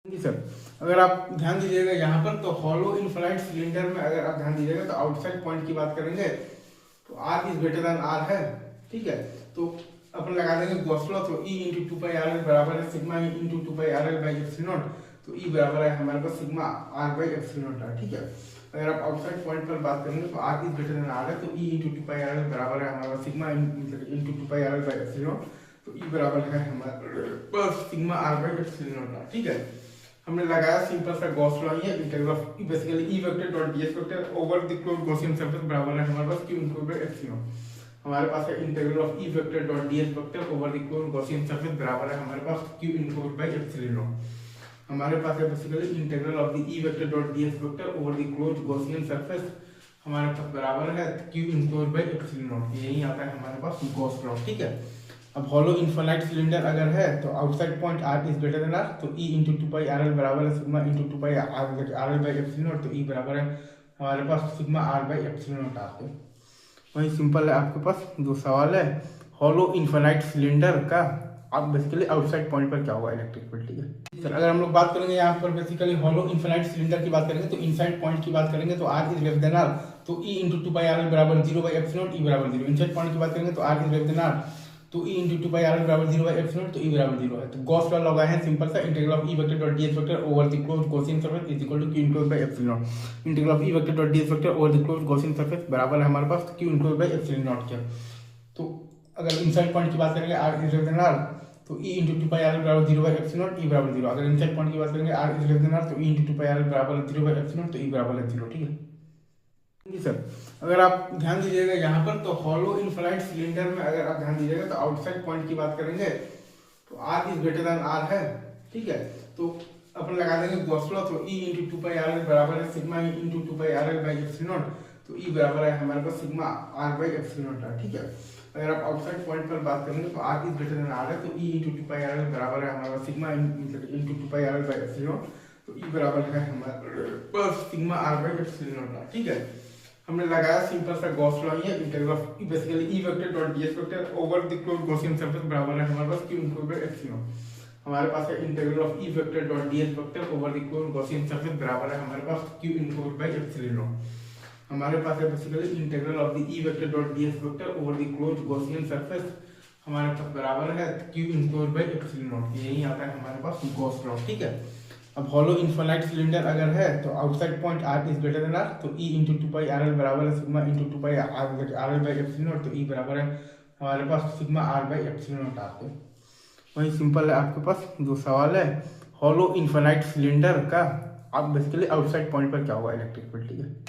जी sir, अगर आप ध्यान दीजिएगा यहाँ पर तो हॉलो इनफाइनाइट सिलेंडर में अगर आप ध्यान दीजिएगा तो आउटसाइड पॉइंट की बात करेंगे तो R is greater than R है। ठीक है, तो अपन लगा देंगे गॉस लॉ, तो E into two pi R L बराबर है sigma E into two pi R L by epsilon naught. तो ई बराबर है हमारे पास sigma R by epsilon naught. ठीक है, अगर आप आउटसाइड पॉइंट पर बात करेंगे तो R is greater than R है, तो E into two pi R L बराबर है हमारा sigma into two pi R L by epsilon naught. तो ई बराबर है हमारे पास sigma R by epsilon naught. ठीक है, हमने लगाया सिंपल सा गॉस लॉ ही है, integral of basically E vector dot ds vector over the closed Gaussian surface बराबर है हमारे पास q इनटू बाय एप्सिलॉन। हमारे पास है integral of E vector dot ds vector over the closed Gaussian surface बराबर है हमारे पास q इनटू बाय एप्सिलॉन। हमारे पास है basically integral of the E vector dot ds vector over the closed Gaussian surface हमारे पास बराबर है q इनटू बाय एप्सिलॉन। यही आता है हमारे पास गॉस लॉ। ठीक है, अब हॉलो इनफाइनाइट सिलेंडर अगर है तो outside point R is greater than R, तो E into two pi R L बराबर है sigma into two pi R L by epsilon naught. तो ई बराबर है हमारे पास sigma R by epsilon naught आते हैं। वही सिंपल है, आपके पास जो सवाल है हॉलो इनफाइनाइट सिलेंडर का आप बेसिकली आउटसाइड पॉइंट पर क्या होगा इलेक्ट्रिक फील्ड। ठीक है सर, अगर हम लोग बात करेंगे यहाँ पर बेसिकली हॉलो इनफाइनाइट सिलेंडर की बात करेंगे तो इनसाइड पॉइंट की बात करेंगे तो R is less than R, तो E into two pi R L बराबर जीरो बाई एप्सिलॉन, ई बराबर जीरो। इनसाइड पॉइंट की बात करेंगे तो R is less than R, तो E into two pi R L बराबर जीरो बाई एप्सिलॉन, तो ई बराबर जीरो है। तो गॉस लॉ लगाए हैं सिंपल सा, integral of E vector dot ds vector over the closed Gaussian surface is equal to q into by epsilon. Integral of E vector dot ds vector over the closed Gaussian surface बराबर है हमारे पास q into by epsilon naught क्या। तो अगर inside point की बात करेंगे r is less than r, तो E into two pi R L बराबर जीरो बाई एप्सिलॉन, ई बराबर जीरो। अगर इनसाइड पॉइंट की बात करेंगे r is less than r, तो E into two pi R L बराबर जीरो बाई एप्सिलॉन, तो ई बराबर है जीरो। ठीक है जी सर, अगर आप ध्यान दीजिएगा यहाँ पर तो हॉलो इनफाइनाइट सिलेंडर में अगर आप ध्यान दीजिएगा तो आउटसाइड पॉइंट की बात करेंगे तो R is greater than R है। ठीक है, तो अपन लगा देंगे गॉस लॉ, तो E into two pi R L बराबर है sigma into two pi R L by epsilon naught. तो ई बराबर है हमारे पास sigma R by epsilon naught. ठीक है, अगर आप आउटसाइड पॉइंट पर बात करेंगे तो R is greater than R है, तो E into two pi R L बराबर है हमारे पास sigma into two pi R L by epsilon. तो ई बराबर है हमारे पास sigma R by epsilon naught. ठीक है, हमने लगाया सिंपल सा गॉस लॉ ही है, integral of basically E vector dot ds vector over the closed Gaussian surface बराबर है हमारे पास q इनटू बाय एप्सिलॉन। हमारे पास है integral of E vector dot ds vector over the closed Gaussian surface बराबर है हमारे पास q इनटू बाय एप्सिलॉन। हमारे पास है basically integral of the E vector dot ds vector over the closed Gaussian surface हमारे पास बराबर है q इनटू बाय एप्सिलॉन। यही आता है हमारे पास गॉस लॉ। ठीक है, अब हॉलो इनफाइनाइट सिलेंडर अगर है तो outside point R is greater than R, तो E into two pi R L बराबर है sigma into two pi R L by epsilon naught. तो ई बराबर है हमारे पास sigma R by epsilon naught आते हैं। वही सिंपल है, आपके पास जो सवाल है हॉलो इनफाइनाइट सिलेंडर का आप बेसिकली आउटसाइड पॉइंट पर क्या होगा इलेक्ट्रिक फील्ड। ठीक है।